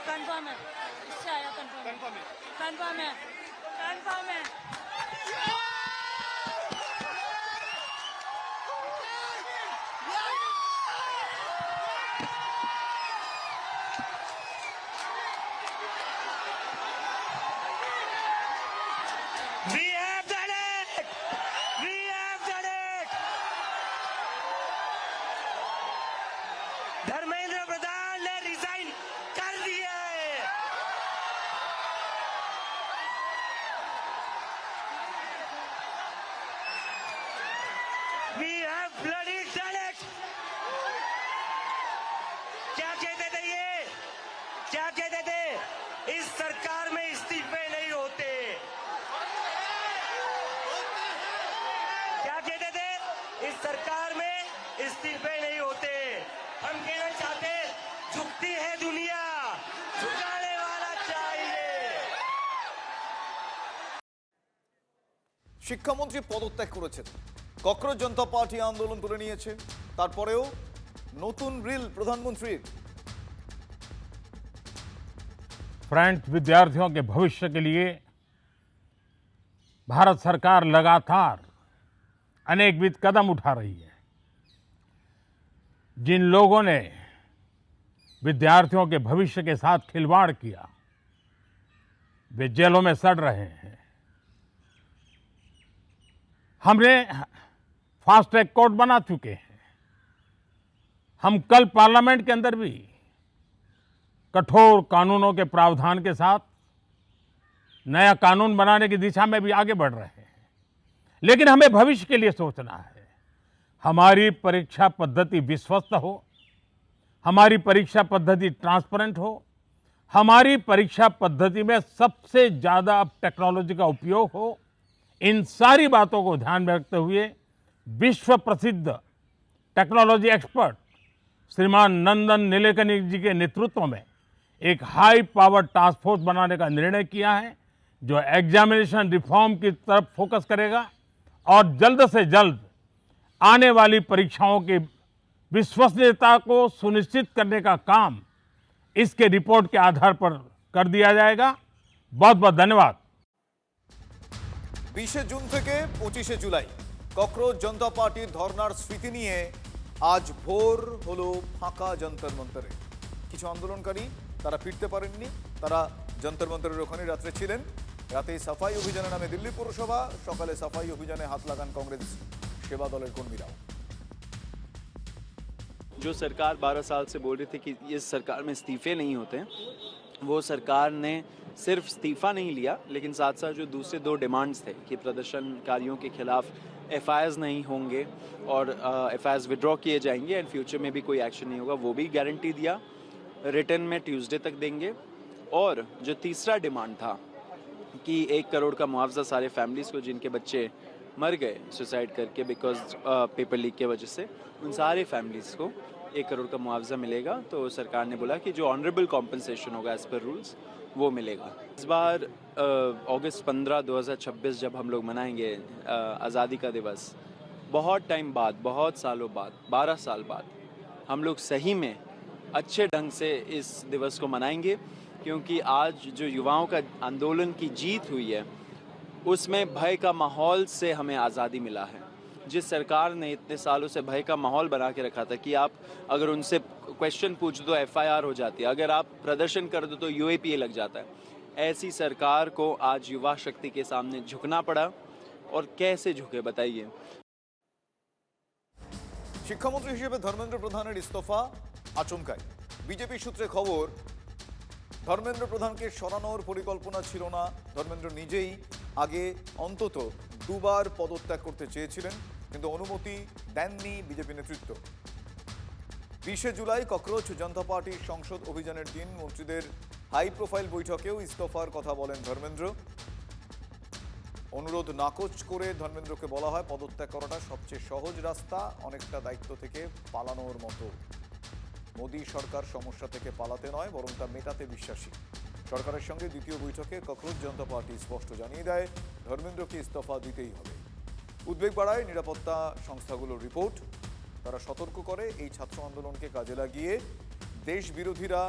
Confirm है, इससे आया कंफर्म है, कंफर्म है, कंफर्म है। We have done it! We have done it! Dharmendra Pradhan ने रिजाइन कर दिया है। We have bloody done it! क्या कहते थे ये? क्या कहते थे? इस सरकार में इस्तीफे नहीं होते। क्या कहते थे? इस सरकार में इस्तीफे नहीं होते। हम कहना चाहते, झुकती है दुनिया, झुकाने वाला चाहिए। শিক্ষামন্ত্রী পদত্যাগ করেছেন, ককরোচ জনতা পার্টি আন্দোলন তুলে নিয়েছে। তারপরেও নতুন রিল প্রধানমন্ত্রীর। फ्रेंड्स, विद्यार्थियों के भविष्य के लिए भारत सरकार लगातार अनेकविध कदम उठा रही है। जिन लोगों ने विद्यार्थियों के भविष्य के साथ खिलवाड़ किया, वे जेलों में सड़ रहे हैं। हमने फास्ट ट्रैक कोर्ट बना चुके हैं। हम कल पार्लियामेंट के अंदर भी कठोर कानूनों के प्रावधान के साथ नया कानून बनाने की दिशा में भी आगे बढ़ रहे हैं। लेकिन हमें भविष्य के लिए सोचना है। हमारी परीक्षा पद्धति विश्वस्त हो, हमारी परीक्षा पद्धति ट्रांसपेरेंट हो, हमारी परीक्षा पद्धति में सबसे ज़्यादा अब टेक्नोलॉजी का उपयोग हो। इन सारी बातों को ध्यान में रखते हुए विश्व प्रसिद्ध टेक्नोलॉजी एक्सपर्ट श्रीमान नंदन नीलेकनी जी के नेतृत्व में एक हाई पावर टास्क फोर्स बनाने का निर्णय किया है, जो एग्जामिनेशन रिफॉर्म की तरफ फोकस करेगा और जल्द से जल्द आने वाली परीक्षाओं की विश्वसनीयता को सुनिश्चित करने का काम इसके रिपोर्ट के आधार पर कर दिया जाएगा। बहुत बहुत धन्यवाद। 20 জুন থেকে 25 জুলাই ককরোচ জনতা পার্টির ধর্নার স্মৃতি নিয়ে আজ ভোর হলো ফাঁকা যন্তর মন্তরে। কিছু আন্দোলনকারী তারা ফিরতে পারেননি, তারা যন্তর মন্তরের ওখানে রাত্রে ছিলেন। রাতেই সাফাই অভিযানের নামে দিল্লি পৌরসভা, সকালে সাফাই অভিযানে হাত লাগান কংগ্রেস সেবা দলের কর্মীরাও। जो सरकार 12 साल से बोल रही थी कि इस सरकार में इस्तीफे नहीं होते हैं, वो सरकार ने सिर्फ इस्तीफा नहीं लिया, लेकिन साथ साथ जो दूसरे दो डिमांड्स थे कि प्रदर्शनकारियों के खिलाफ एफआईआर्स नहीं होंगे और एफआईआर्स विड्रॉ किए जाएंगे एंड फ्यूचर में भी कोई एक्शन नहीं होगा, वो भी गारंटी दिया। रिटर्न में ट्यूसडे तक देंगे। और जो तीसरा डिमांड था कि 1 करोड़ का मुआवजा सारे फैमिलीज़ को जिनके बच्चे मर गए सुसाइड करके बिकॉज पेपर लीक के वजह से, उन सारे फैमिलीज़ को 1 करोड़ का मुआवजा मिलेगा। तो सरकार ने बोला कि जो ऑनरेबल कॉम्पनसेशन होगा एज पर रूल्स वो मिलेगा। इस बार अगस्त 15, 2026 जब हम लोग मनाएंगे आज़ादी का दिवस, बहुत टाइम बाद, बहुत सालों बाद, 12 साल बाद हम लोग सही में अच्छे ढंग से इस दिवस को मनाएंगे, क्योंकि आज जो युवाओं का आंदोलन की जीत हुई है उसमें भय का माहौल से हमें आज़ादी मिला है। जिस सरकार ने इतने सालों से भय का माहौल बना के रखा था कि आप अगर उनसे क्वेश्चन पूछ दो एफआईआर हो जाती है, अगर आप प्रदर्शन कर दो तो यूएपीए लग जाता है, ऐसी सरकार को आज युवा शक्ति के सामने झुकना पड़ा। और कैसे झुके बताइए। শিক্ষামন্ত্রী হিসেবে ধর্মেন্দ্র প্রধানের ইস্তফা আচমকাই। বিজেপি সূত্রে খবর, ধর্মেন্দ্র প্রধানকে সরানোর পরিকল্পনা ছিল না। ধর্মেন্দ্র নিজেই আগে অন্তত দুবার পদত্যাগ করতে চেয়েছিলেন, কিন্তু অনুমতি দেননি বিজেপি নেতৃত্ব। 20 জুলাই ককরোচ জনতা পার্টির সংসদ অভিযানের দিন মন্ত্রীদের হাই প্রোফাইল বৈঠকেও ইস্তফার কথা বলেন ধর্মেন্দ্র। অনুরোধ নাকচ করে ধর্মেন্দ্রকে বলা হয় পদত্যাগ করাটা সবচেয়ে সহজ রাস্তা, অনেকটা দায়িত্ব থেকে পালানোর মতো। মোদী সরকার সমস্যা থেকে পালাতে নয়, বরং তা মেটাতে বিশ্বাসী। সরকারের সঙ্গে দ্বিতীয় বৈঠকে ককরোচ জনতা পার্টি স্পষ্ট জানিয়ে দেয় ধর্মেন্দ্রকে ইস্তফা দিতেই হবে। উদ্বেগ বাড়ায় নিরাপত্তা সংস্থাগুলোর রিপোর্ট। তারা সতর্ক করে এই ছাত্র আন্দোলনকে কাজে লাগিয়ে দেশ বিরোধীরা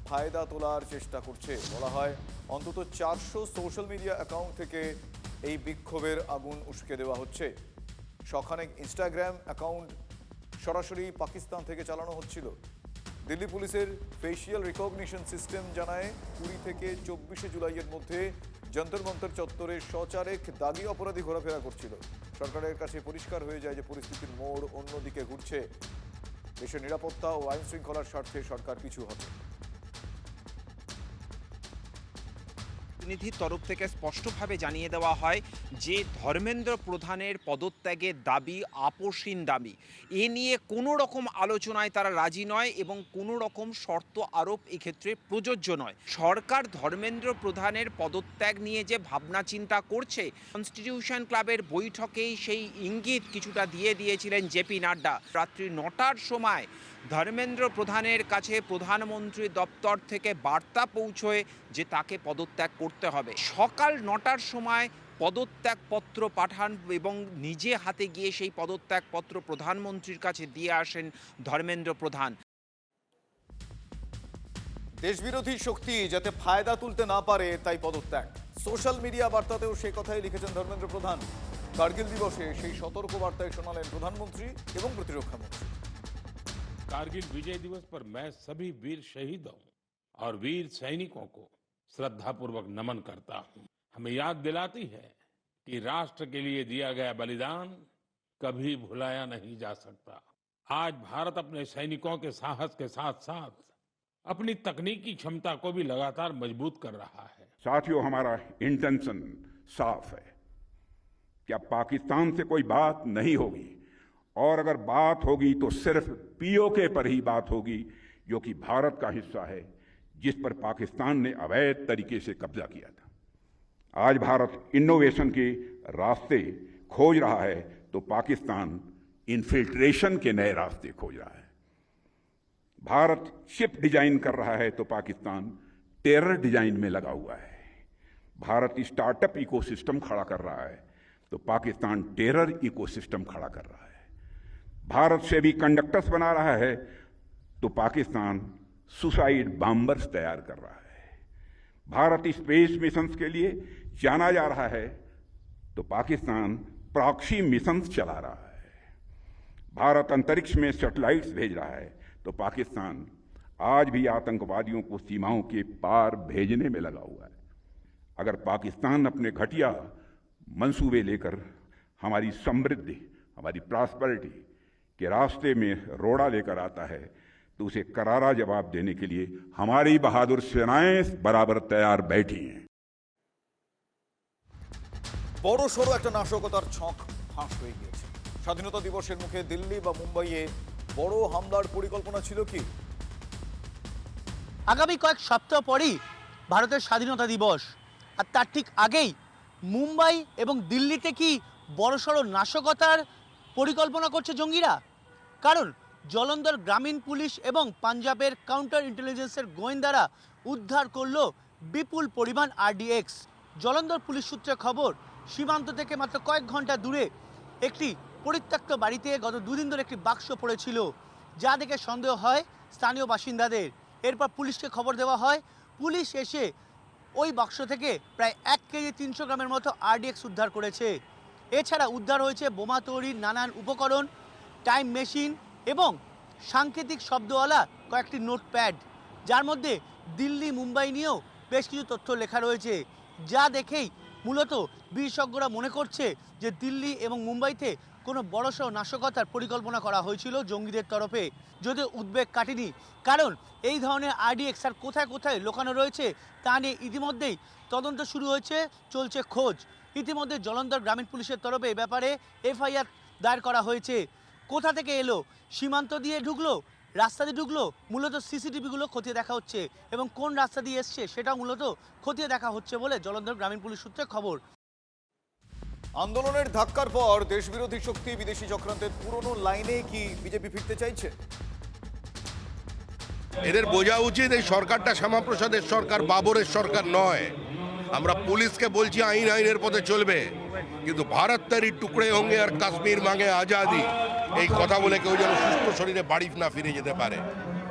ফায়দা তোলার চেষ্টা করছে। বলা হয় অন্তত 400 সোশ্যাল মিডিয়া অ্যাকাউন্ট থেকে এই বিক্ষোভের আগুন উস্কে দেওয়া হচ্ছে। শখানেক ইনস্টাগ্রাম অ্যাকাউন্ট সরাসরি পাকিস্তান থেকে চালানো হচ্ছিল। দিল্লি পুলিশের ফেসিয়াল রিকগনিশন সিস্টেম জানায় 20 থেকে 24 জুলাইয়ের মধ্যে যন্তর মন্তর চত্বরে সচারেক দাগি অপরাধী ঘোরাফেরা করছিল। সরকারের কাছে পরিষ্কার হয়ে যায় যে পরিস্থিতির মোড় অন্যদিকে ঘুরছে। দেশের নিরাপত্তা ও আইন শৃঙ্খলার স্বার্থে সরকার পিছু হবে। প্রতিনিধির তরফ থেকে স্পষ্টভাবে জানিয়ে দেওয়া হয় যে ধর্মেন্দ্র প্রধানের পদত্যাগের দাবি আপোষহীন দাবি। এ নিয়ে কোনো রকম আলোচনায় তারা রাজি নয় এবং কোনো রকম শর্ত আরোপ এক্ষেত্রে প্রযোজ্য নয়। সরকার ধর্মেন্দ্র প্রধানের পদত্যাগ নিয়ে যে ভাবনা চিন্তা করছে, কনস্টিটিউশন ক্লাবের বৈঠকেই সেই ইঙ্গিত কিছুটা দিয়ে দিয়েছিলেন জেপি নাড্ডা। রাত্রি 9টার সময় ধর্মেন্দ্র প্রধানের কাছে প্রধানমন্ত্রী দপ্তর থেকে বার্তা পৌঁছয় যে তাকে পদত্যাগ করতে হবে। সকাল 9টার সময় পদত্যাগপত্র পাঠান এবং নিজে হাতে গিয়ে সেই পদত্যাগপত্র প্রধানমন্ত্রীর কাছে দিয়ে আসেন ধর্মেন্দ্র প্রধান। দেশবিরোধী শক্তি যাতে ফায়দা তুলতে না পারে তাই পদত্যাগ। সোশ্যাল মিডিয়া বার্তাতেও সেই কথাই লিখেছেন ধর্মেন্দ্র প্রধান। কার্গিল দিবসে সেই সতর্ক বার্তায় শোনালেন প্রধানমন্ত্রী এবং প্রতিরক্ষা মন্ত্রী। कारगिल विजय दिवस पर मैं सभी वीर शहीदों और वीर सैनिकों को श्रद्धापूर्वक नमन करता हूं। हमें याद दिलाती है कि राष्ट्र के लिए दिया गया बलिदान कभी भुलाया नहीं जा सकता। आज भारत अपने सैनिकों के साहस के साथ साथ अपनी तकनीकी क्षमता को भी लगातार मजबूत कर रहा है। साथियों, हमारा इंटेंशन साफ है कि अब पाकिस्तान से कोई बात नहीं होगी और अगर बात होगी तो सिर्फ पीओके पर ही बात होगी, जो कि भारत का हिस्सा है, जिस पर पाकिस्तान ने अवैध तरीके से कब्जा किया था। आज भारत इनोवेशन के रास्ते खोज रहा है तो पाकिस्तान इन्फिल्ट्रेशन के नए रास्ते खोज रहा है। भारत शिप डिजाइन कर रहा है तो पाकिस्तान टेरर डिजाइन में लगा हुआ है। भारत स्टार्टअप इकोसिस्टम खड़ा कर रहा है तो पाकिस्तान टेरर इकोसिस्टम खड़ा कर रहा है। भारत से भी कंडक्टर्स बना रहा है तो पाकिस्तान सुसाइड बॉम्बर्स तैयार कर रहा है। भारत स्पेस मिशंस के लिए जाना जा रहा है तो पाकिस्तान प्रॉक्सी मिशंस चला रहा है। भारत अंतरिक्ष में सैटेलाइट्स भेज रहा है तो पाकिस्तान आज भी आतंकवादियों को सीमाओं के पार भेजने में लगा हुआ है। अगर पाकिस्तान अपने घटिया मंसूबे लेकर हमारी समृद्धि, हमारी प्रॉस्पेरिटी के रास्ते में रोड़ा लेकर आता है तो उसे करारा जवाब देने के लिए हमारी बहादुर सेनाएं बराबर तैयार बैठी हैं। বড় সড়ো একটা নাশকতার ছক ফাঁস হয়ে গিয়েছে। স্বাধীনতা দিবসের মুখে দিল্লি বা মুম্বাইয়ে বড় হামলার পরিকল্পনা ছিল কি? আগামী কয়েক সপ্তাহ পরেই ভারতের স্বাধীনতা দিবস, আর তার ঠিক আগেই মুম্বাই এবং দিল্লিতে কি বড়সড় নাশকতার পরিকল্পনা করছে জঙ্গিরা? কারণ জলন্ধর গ্রামীণ পুলিশ এবং পাঞ্জাবের কাউন্টার ইন্টেলিজেন্সের গোয়েন্দারা উদ্ধার করল বিপুল পরিমাণ আরডিএক্স। জলন্ধর পুলিশ সূত্রে খবর, সীমান্ত থেকে মাত্র কয়েক ঘন্টা দূরে একটি পরিত্যক্ত বাড়িতে গত দুদিন ধরে একটি বাক্স পড়েছিল, যা দেখে সন্দেহ হয় স্থানীয় বাসিন্দাদের। এরপর পুলিশকে খবর দেওয়া হয়, পুলিশ এসে ওই বাক্স থেকে প্রায় 1 কেজি 300 গ্রামের মতো আরডিএক্স উদ্ধার করেছে। এছাড়া উদ্ধার হয়েছে বোমা তৈরির নানান উপকরণ, টাইম মেশিন এবং সাংকেতিক শব্দওয়ালা কয়েকটি নোটপ্যাড, যার মধ্যে দিল্লি মুম্বাই নিয়েও বেশ কিছু তথ্য লেখা রয়েছে, যা দেখেই মূলত বিশেষজ্ঞরা মনে করছে যে দিল্লি এবং মুম্বাইতে কোনো বড়সড় নাশকতার পরিকল্পনা করা হয়েছিল জঙ্গিদের তরফে। যদিও উদ্বেগ কাটেনি, কারণ এই ধরনের আরডিএক্স আর কোথায় কোথায় লোকানো রয়েছে তা নিয়ে ইতিমধ্যেই তদন্ত শুরু হয়েছে, চলছে খোঁজ। ইতিমধ্যে জলন্ধর গ্রামীণ পুলিশের তরফে এ ব্যাপারে এফআইআর দায়ের করা হয়েছে। কোথা থেকে এলো, সীমান্ত দিয়ে ঢুকলো, রাস্তা দিয়ে ঢুকলো, মূলত সিসিটিভিগুলো খতিয়ে দেখা হচ্ছে এবং কোন রাস্তা দিয়ে এসছে সেটাও মূলত খতিয়ে দেখা হচ্ছে বলে জলন্ধর গ্রামীণ পুলিশ সূত্রে খবর। আন্দোলনের ধাক্কার পর দেশবিরোধী শক্তি বিদেশি চক্রান্তের পুরনো লাইনে কি বিজেপি ফিরতে চাইছে? এদের বোঝা উচিত এই সরকারটা শ্যামাপ্রসাদের সরকার, বাবরের সরকার নয়। আমরা পুলিশকে বলছি আইনের পথে চলবে, কিন্তু ভারত তারি টুকরে হোঙ্গে আর কাশ্মীর মাঙ্গে আজাদি, এই কথা বলে কেউ যেন সুস্থ শরীরে বাড়ি না ফিরে যেতে পারে।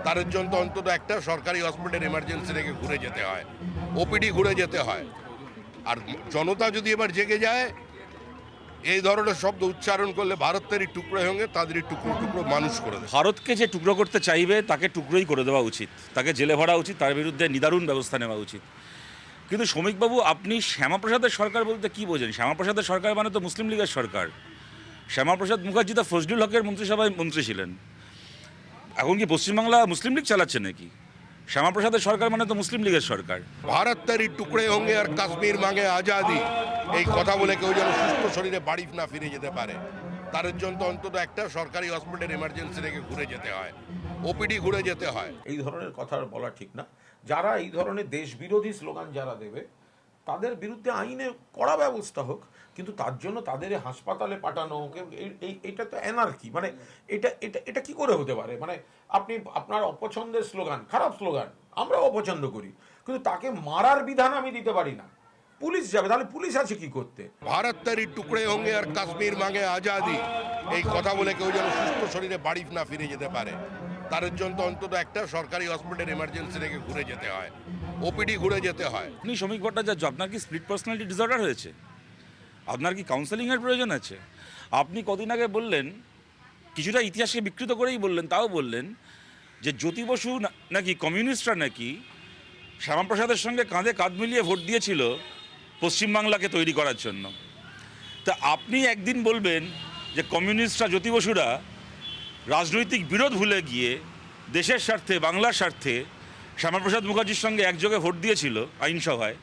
তার জন্য অন্তত একটা সরকারি হসপিটাল এমার্জেন্সি থেকে ঘুরে যেতে হয়, ওপিডি ঘুরে যেতে হয়। আর জনতা যদি এবার জেগে যায়, এই ধরনের শব্দ উচ্চারণ করলে ভারতেরই টুকরো সঙ্গে তাদেরই টুকরো টুকরো মানুষ করে দেয়। ভারতকে যে টুকরো করতে চাইবে তাকে টুকরোই করে দেওয়া উচিত, তাকে জেলে ভরা উচিত, তার বিরুদ্ধে নিদারুণ ব্যবস্থা নেওয়া উচিত। কিন্তু শ্রমিকবাবু, আপনি শ্যামাপ্রসাদের সরকার বলতে কি বোঝেন? শ্যামাপ্রসাদের সরকার মানে তো মুসলিম লীগের সরকার। শ্যামাপ্রসাদ মুখার্জি তো ফজলুল হকের মন্ত্রিসভায় মন্ত্রী ছিলেন। এখন কি পশ্চিমবাংলা মুসলিম লীগ চালাচ্ছে নাকি? শ্যামাপ্রসাদের সরকার মানে তো মুসলিম লীগের সরকার। ভারত তারই টুকরে হোঙ্গে আর কাশ্মীর মাঙ্গে আজাদি, এই কথা বলে কেউ যেন সুস্থ শরীরে বাড়ি না ফিরে যেতে পারে, তার জন্য অন্তত একটা সরকারি হসপিটাল এমার্জেন্সি থেকে ঘুরে যেতে হয়, ওপিডি ঘুরে যেতে হয়। এই ধরনের কথা বলা ঠিক না। যারা এই ধরনের দেশ বিরোধী স্লোগান যারা দেবে তাদের বিরুদ্ধে আইনে কড়া ব্যবস্থা হোক, কিন্তু তার জন্য তাদের হাসপাতালে পাঠানো হোক, এটা তো অ্যানার্কি। মানে এটা এটা এটা কি করে হতে পারে? মানে আপনি আপনার অপছন্দের স্লোগান, খারাপ স্লোগান আমরাও অপছন্দ করি, কিন্তু তাকে মারার বিধান আমি দিতে পারি না। পুলিশ যাবে, তাহলে পুলিশ আছে কি করতে? ভারত তারই টুকরে হোঙ্গে আর কাশ্মীর মাঙ্গে আজাদি, এই কথা বলে কেউ যেন সুস্থ শরীরে বাড়ি না ফিরে যেতে পারে, তার জন্য অন্তত একটা সরকারি হসপিটাল এমার্জেন্সি থেকে ঘুরে যেতে হয়, ওপিডি ঘুরে যেতে হয়। আপনি শ্রমিক ভট্টাচার্য, আপনার কি স্প্লিট পার্সোনালিটি ডিসঅর্ডার হয়েছে? আপনার কি কাউন্সেলিংয়ের প্রয়োজন আছে? আপনি কদিন আগে বললেন, কিছুটা ইতিহাসকে বিকৃত করেই বললেন, তাও বললেন যে জ্যোতি বসু নাকি কমিউনিস্টরা নাকি শ্যামাপ্রসাদের সঙ্গে কাঁধে কাঁধ মিলিয়ে ভোট দিয়েছিল পশ্চিমবাংলাকে তৈরি করার জন্য। তা আপনি একদিন বলবেন যে কমিউনিস্টরা, জ্যোতি বসুরা রাজনৈতিক বিরোধ ভুলে গিয়ে দেশের স্বার্থে, বাংলার স্বার্থে শ্যামাপ্রসাদ মুখার্জির সঙ্গে একযোগে ভোট দিয়েছিল আইনসভায়।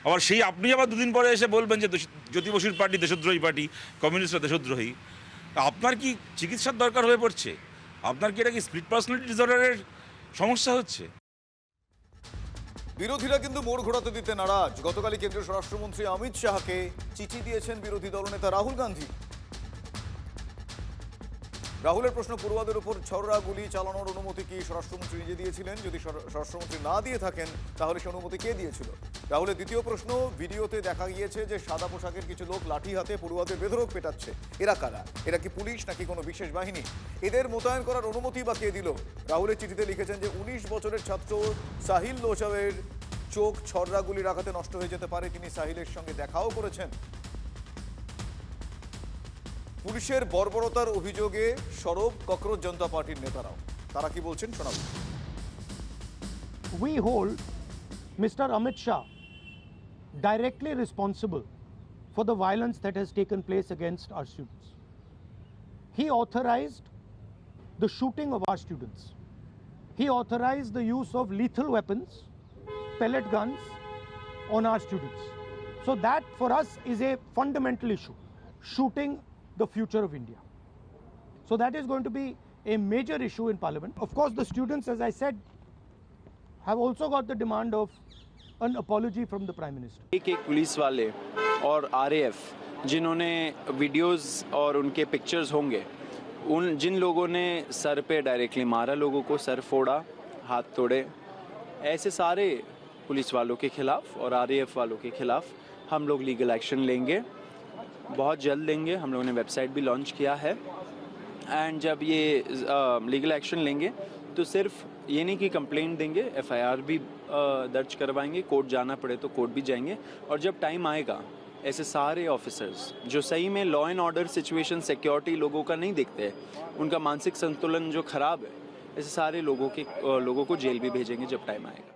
আবার সেই আপনি আবার দুদিন পরে এসে বলবেন যে জ্যোতি বসুর পার্টি দেশদ্রোহী পার্টি, কমিউনিস্টরা দেশদ্রোহী। আপনার কি চিকিৎসার দরকার হয়ে পড়ছে? আপনার কি এটা কি স্প্লিট পার্সোনালিটি ডিসঅর্ডারের সমস্যা হচ্ছে? বিরোধীরা কিন্তু মোড় ঘোরাতে দিতে নারাজ। গতকালই কেন্দ্রীয় স্বরাষ্ট্রমন্ত্রী অমিত শাহকে চিঠি দিয়েছেন বিরোধী দলনেতা রাহুল গান্ধী। রাহুলের প্রশ্ন, পড়ুয়াদের উপর ছররা গুলি চালানোর অনুমতি কি স্বরাষ্ট্রমন্ত্রী নিজে দিয়েছিলেন? যদি স্বরাষ্ট্রমন্ত্রী না দিয়ে থাকেন তাহলে সে অনুমতি কে দিয়েছিল? রাহুলের দ্বিতীয় প্রশ্ন, ভিডিওতে দেখা গিয়েছে যে সাদা পোশাকের কিছু লোক লাঠি হাতে পড়ুয়াদের বেধড়ক পেটাচ্ছে, এরা কারা? এরা কি পুলিশ নাকি কোনো বিশেষ বাহিনী? এদের মোতায়েন করার অনুমতি বা কে দিল? রাহুলের চিঠিতে লিখেছেন যে 19 বছরের ছাত্র সাহিল লোচাবের চোখ ছররা গুলির আঘাতে নষ্ট হয়ে যেতে পারে। তিনি সাহিলের সঙ্গে দেখাও করেছেন। পুলিশের বর্বরতার অভিযোগে সরব ককরোচ জনতা পার্টির নেতারাও। তারা কি বলছেন শোনাবো। We hold Mr. Amit Shah directly responsible for the violence that has taken place against our students. He authorized the shooting of our students. He authorized the use of lethal weapons, pellet guns on our students. So that for us is a fundamental issue, shooting the future of India. So that is going to be a major issue in Parliament. Of course, the students, as I said, have also got the demand of an apology from the Prime Minister. एक police वाले और RAF जिन्होंने videos और उनके pictures होंगे, जिन लोगों ने sir पे डायरेक्टली मारा, लोगों को सर फोड़ा, हाथ तोड़े, ऐसे सारे पुलिस वालों के खिलाफ और RAF वालों के खिलाफ हम लोग लीगल एक्शन लेंगे, बहुत जल्द लेंगे। हम लोगों ने वेबसाइट भी लॉन्च किया है। एंड जब ये लीगल एक्शन लेंगे तो सिर्फ ये नहीं कि कंप्लेंट देंगे, FIR भी दर्ज करवाएंगे, कोर्ट जाना पड़े तो कोर्ट भी जाएंगे। और जब टाइम आएगा, ऐसे सारे ऑफिसर्स जो सही में law and order situation, security लोगों का नहीं देखते हैं, उनका मानसिक संतुलन जो खराब है, ऐसे सारे लोगों को जेल भी भेजेंगे जब टाइम आएगा।